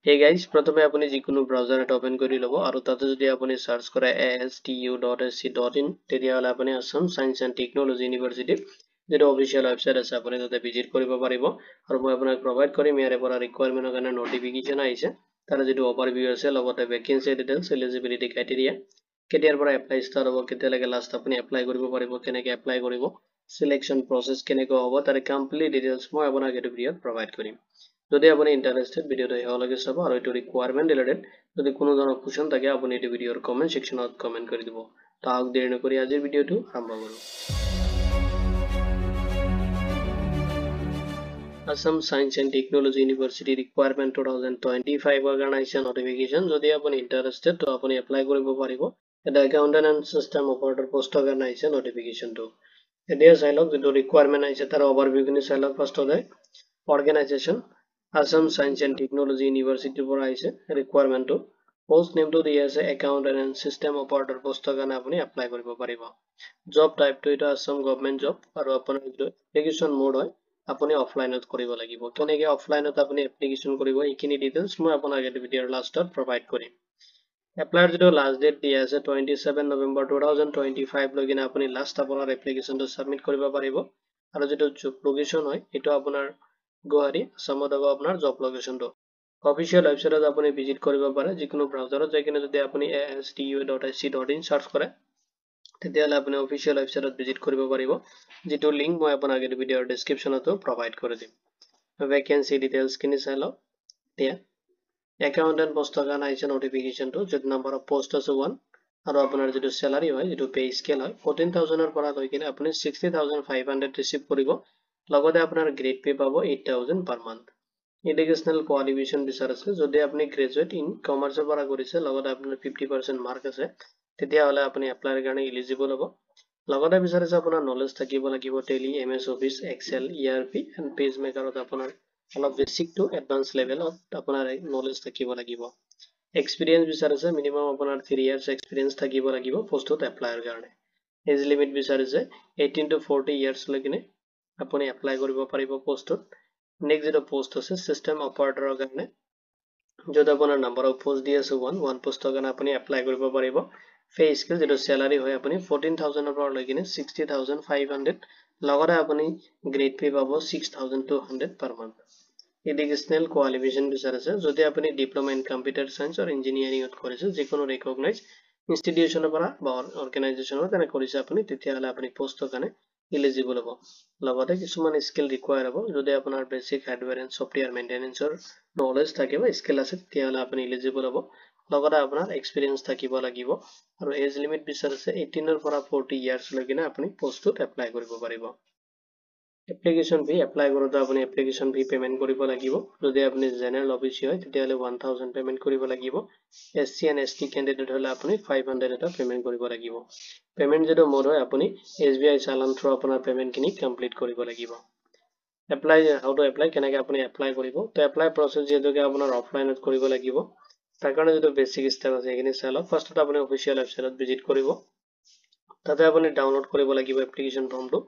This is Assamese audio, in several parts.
Hey guys, প্ৰথমে আপুনি যিকোনো ব্ৰাউজাৰ এটা ওপেন কৰি ল'ব আৰু তাতে যদি আপুনি সাৰ্চ কৰে astu.ac.in তেতিয়াহ'লে আপুনি Assam science and technology university যেটো অফিচিয়েল ৱেবছাইট আছে আপুনি তাতে ভিজিট কৰিব পাৰিব আৰু মই আপোনাক প্ৰভাইড কৰিম ইয়াৰে পৰা ৰিকুৱাৰমেন্টৰ কাৰণে নটিফিকেশন আহিছে তাৰ যেটো অভাৰভিউ আছে লগতে ভেকেন্সি ডিটেইলছ এলিজিবিলিটি ক্ৰাইটেৰিয়া কেতিয়াৰ পৰা এপ্লাই ষ্টাৰ্ট হ'ব কেতিয়ালৈকে লাষ্ট আপুনি এপ্লাই কৰিব পাৰিব কেনেকৈ এপ্লাই কৰিব সিলেকশন প্ৰসেস কেনেকৈ হ'ব তাৰ কমপ্লিট ডিটেইলছ মই আপোনাক এই ভিডিঅ'ত প্ৰভাইড কৰিম যদি আপুনি ইন্টাৰেস্টেড ভিডিওটো হেওয়ালৈকে চাব আৰু এটো ৰিকুৱাৰমেন্ট ৰিলেটেড যদি কোনো ধৰণৰ কোৱেশ্চন থাকে আপুনি এই ভিডিওৰ কমেন্ট সেকশনত কমেন্ট কৰি দিব তাক দেৰি নকৰি আজিৰ ভিডিওটো আৰম্ভ কৰো Assam Science and Technology University Requirement 2025 organization notification যদি আপুনি ইন্টারেস্টেড তো আপুনি এপ্লাই কৰিব পাৰিব এটা accountant and system operator post কাৰণে আহিছে নোটিফিকেশনটো এতিয়া চাই লওক যেটো ৰিকুৱাৰমেন্ট আহিছে তাৰ ওভাৰভিউ খিনি চাই লওক ফাৰ্ষ্টতে organization Assam Science and Technology University পৰা আহিছে ৰিকুৱাৰমেন্টটো পোষ্ট নেমটো দি আছে একাউন্টেন্ট এণ্ড সিস্টেম অপাৰেটৰ পোষ্টৰ কাৰণে আপুনি এপ্লাই কৰিব পাৰিব জব টাইপটো এটা আসাম গভৰ্ণমেন্ট জব আৰু আপোনাৰ যেটো এপ্লিকেশন মোড হয় আপুনি অফলাইনত কৰিব লাগিব কেনেকৈ অফলাইনত আপুনি এপ্লিকেশন কৰিব এইখিনি ডিটেইলছ মই আপোনাক এই ভিডিওৰ লাষ্টত প্ৰভাইড কৰিম এপ্লাইৰ যেটো লাষ্ট ডেট দিয়া আছে 27 নৱেম্বৰ 2025 লৈকে আপুনি লাষ্ট আপোনাৰ এপ্লিকেশনটো সাবমিট কৰিব পাৰিব আৰু যেটো জব লোকেশন হয় এটো আপোনাৰ গুৱাহাটী আসামত হ'ব আপোনাৰ জব লোকেশনটো অফিচিয়েল ৱেবছাইটত আপুনি ভিজিট কৰিব পাৰে যিকোনো ব্ৰাউজাৰত যাই কিনে যদি আপুনি astu.ac.in সাৰ্চ কৰে তেতিয়াহ'লে আপুনি অফিচিয়েল ৱেবছাইটত ভিজিট কৰিব পাৰিব যেটো লিংক মই আপোনাক এই ভিডিওৰ ডেসক্ৰিপচনতো প্ৰভাইড কৰি দিম ভেকেন্সি ডিটেইলছ খিনি চাই লওক এতিয়া একাউন্টেন্ট পোষ্টৰ কাৰণে আহিছে নোটিফিকেশনটো যেটো নাম্বাৰ অফ পোষ্ট আছে 1 আৰু আপোনাৰ যেটো স্যালাৰি হয় যেটো পে স্কেল হয় 14000 ৰ পৰা লৈ কিনে আপুনি 60500 ৰিসিভ কৰিব লগতে আপোনাৰ গ্ৰেড পে পাব 8000 পাৰ মান্থ এডুকেশনাল কোৱালিফিকেশন বিচাৰিছে যদি আপুনি গ্ৰেজুৱেট ইন কমাৰ্চৰ পৰা কৰিছে লগতে আপোনাৰ 50% মাৰ্ক আছে তেতিয়াহ'লে আপুনি এপ্লাইৰ কাৰণে এলিজিবল হ'ব লগতে বিচাৰিছে আপোনাৰ নলেজ থাকিব লাগিব Tally MS Office Excel ERP and page মেকাৰত আপোনাৰ অলপ বেসিক টু এডভান্স লেভেলত আপোনাৰ নলেজ থাকিব লাগিব এক্সপেৰিয়েন্স বিচাৰিছে মিনিমাম আপোনাৰ 3 ইয়াৰ্স এক্সপেৰিয়েন্স থাকিব লাগিব পোষ্টত এপ্লাইৰ কাৰণে এজ লিমিট বিচাৰিছে 18 to 40 ইয়াৰ্স লৈকে আপুনি এপ্লাই কৰিব পাৰিব পোষ্টত নেক্সট যেটো পোষ্ট আছে সিস্টেম অপাৰেটৰৰ কাৰণে যত আপোনাৰ নাম্বাৰ অফ পোষ্ট দি আছে 1 পোষ্টৰ কাৰণে আপুনি এপ্লাই কৰিব পাৰিব পে স্কেল যেটো স্যালাৰি হয় আপুনি 14000 ৰ পৰা লৈ কিনে 60500 লগতে আপুনি গ্ৰেড পে পাব 6200 পাৰ মান্থ এডুকেশনাল কোৱালিফিকেশন বিচাৰিছে যদি আপুনি ডিপ্লোমা ইন কম্পিউটাৰ সায়েন্স আৰু ইঞ্জিনিয়াৰিংত কৰিছে যিকোনো ৰিকগনাইজ ইনষ্টিটিউচনৰ পৰা বা অৰ্গানাইজেচনৰ পৰা কৰিছে আপুনি তেতিয়াহ'লে আপুনি পোষ্টৰ কাৰণে এলিজিবল হ'ব লগতে কিছুমান স্কিল ৰিকুৱায়াৰ হ'ব যদি আপোনাৰ বেসিক হাৰ্ডৱেৰ এণ্ড সফটৱেৰ মেইনটেনেন্সৰ নলেজ থাকে বা স্কিল আছে তেতিয়াহ'লে আপুনি এলিজিবল হ'ব লগতে আপোনাৰ এক্সপেৰিয়েন্স থাকিব লাগিব আৰু এজ লিমিট বিচাৰিছে 18 ৰ পৰা 40 ইয়াৰ্স লৈকে আপুনি পোষ্টত এপ্লাই কৰিব পাৰিব এপ্লিকেশন ফি এপ্লাই কৰোতে আপুনি এপ্লিকেশন ফি পেমেন্ট কৰিব লাগিব যদি আপুনি জেনাৰেল অফিচি হয় তেতিয়াহ'লে 1000 পেমেন্ট কৰিব লাগিব এসসি এণ্ড এসটি ক্যান্ডিডেট হলে আপুনি 500 এটা পেমেন্ট কৰিব লাগিব পেমেন্ট যেটো মোড হয় আপুনি এসবিআই চালান থ্ৰু আপোনাৰ পেমেন্ট খিনি কমপ্লিট কৰিব লাগিব এপ্লাই হাউ টু এপ্লাই কেনেকৈ আপুনি এপ্লাই কৰিব তো এপ্লাই প্ৰসেস যেটোকে আপোনাৰ অফলাইনত কৰিব লাগিব তাৰ কাৰণে যেটো বেসিক ষ্টেপ আছে এখিনি চাই লওক ফাৰ্ষ্টত আপুনি অফিচিয়েল ৱেবছাইটত ভিজিট কৰিব তাতে আপুনি ডাউনলোড কৰিব লাগিব এপ্লিকেশন ফৰ্মটো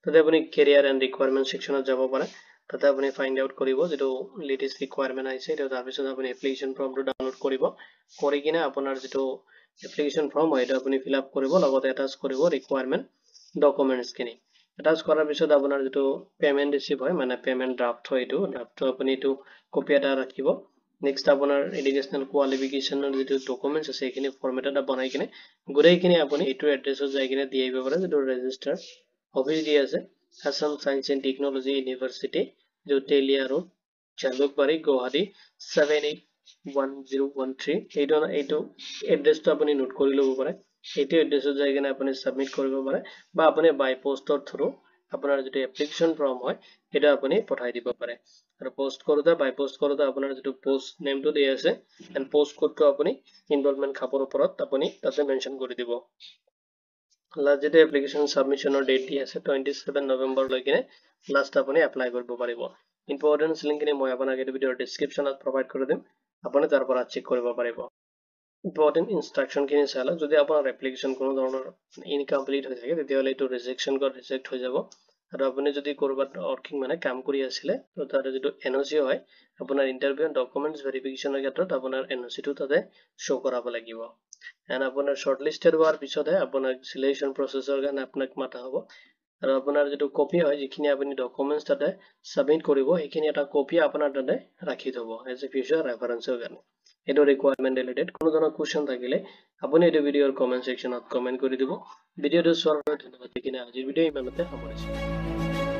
তাতে আপুনি কেৰিয়াৰ এণ্ড ৰিকুৱাৰমেন্ট সেকশনত যাব পাৰে তাতে আপুনি ফাইন্ড আউট কৰিব যেটো লেটেষ্ট ৰিকুৱাৰমেন্ট আহিছে এটা তাৰ পিছত আপুনি এপ্লিকেশন ফৰ্মটো ডাউনলোড কৰিব কৰি কিনে আপোনাৰ যেটো এপ্লিকেশন ফৰ্ম হয় এটা আপুনি ফিল আপ কৰিব লগতে এটাচ কৰিব ৰিকুৱাৰমেন্ট ডকুমেন্টছ খিনি এটাচ কৰাৰ পিছত আপোনাৰ যেটো পেমেন্ট ৰিসিভ হয় মানে পেমেন্ট ড্ৰাফট হয় এটো ড্ৰাফটটো আপুনি এটো কপি এটা ৰাখিব নেক্সট আপোনাৰ এডুকেশনাল কোৱালিফিকেশনৰ যেটো ডকুমেন্টছ আছে এইখিনি ফৰমেট এটা বনাই কিনে গুৰেইখিনি আপুনি এটো এড্ৰেছত যাই কিনে দি আহিব পাৰে যেটো ৰেজিষ্টাৰ অফিস দি আছে Assam Science and Technology University जो टेलिया रोड জালুকবাৰী গুৱাহাটী 781013 এইটো এড্ৰেছটো আপুনি নোট কৰি ল'ব পাৰে এইটো এড্ৰেছত যাই কিনে আপুনি সাবমিট কৰিব পাৰে বা আপুনি বাই পোষ্টৰ থ্ৰু আপোনাৰ যেটো এপ্লিকেশন ফৰ্ম হয় এটা আপুনি পঠাই দিব পাৰে আৰু পোষ্ট কৰোতে বাই পোষ্ট কৰোতে আপোনাৰ যেটো পোষ্ট নেমটো দি আছে এণ্ড পোষ্ট কোডটো আপুনি ইনভলভমেন্ট খাপৰ ওপৰত আপুনি তাতে মেনশন কৰি দিব লাষ্ট যেটো এপ্লিকেশন সাবমিশনৰ ডেট দি আছে 27 নৱেম্বৰ লৈকে লাষ্ট আপুনি এপ্লাই কৰিব পাৰিব ইম্পৰ্টেন্স লিংকখিনি মই আপোনাক এই ভিডিওৰ ডেসক্ৰিপচনত প্ৰভাইড কৰি দিম আপুনি তাৰ পৰা চেক কৰিব পাৰিব ইম্পৰ্টেন্ট ইনষ্ট্ৰাকচন খিনি চাই লওক যদি আপোনাৰ এপ্লিকেশন কোনো ধৰণৰ ইনকমপ্লিট হৈ থাকে তেতিয়াহ'লে এটো ৰিজেকচন ৰিজেক্ট হৈ যাব আৰু আপুনি যদি কৰবাত working মানে কাম কৰি আছিলে তো তাৰে যেটো এনওসি হয় আপোনাৰ ইন্টাৰভিউ ডকুমেন্টস ভেৰিফিকেশনৰ ক্ষেত্ৰত আপোনাৰ এনওসি টো তাতে শো কৰাব লাগিব এন্ড আপোনাৰ শৰ্টলিস্টেড হোৱাৰ পিছতহে আপোনাক সিলেকশন প্ৰসেছৰ কাৰণে আপোনাক মাতা হ'ব আৰু আপোনাৰ যেটো কপি হয় যিখিনি আপুনি ডকুমেন্টস তাতে সাবমিট কৰিব সেইখিনি এটা কপি আপোনাৰ তাতে ৰাখি থব এজ এ ফিউচাৰ ৰেফাৰেন্সৰ কাৰণে এটো ৰিকোয়াৰমেন্ট ৰিলেটেড কোনো ধৰণৰ কোৱেশ্চন থাকিলে আপুনি এই ভিডিওৰ কমেন্ট সেকশনত কমেন্ট কৰি দিব ভিডিওটো চোৱাৰ বাবে ধন্যবাদ কিনে আজিৰ ভিডিও ইমানতে সামৰিছো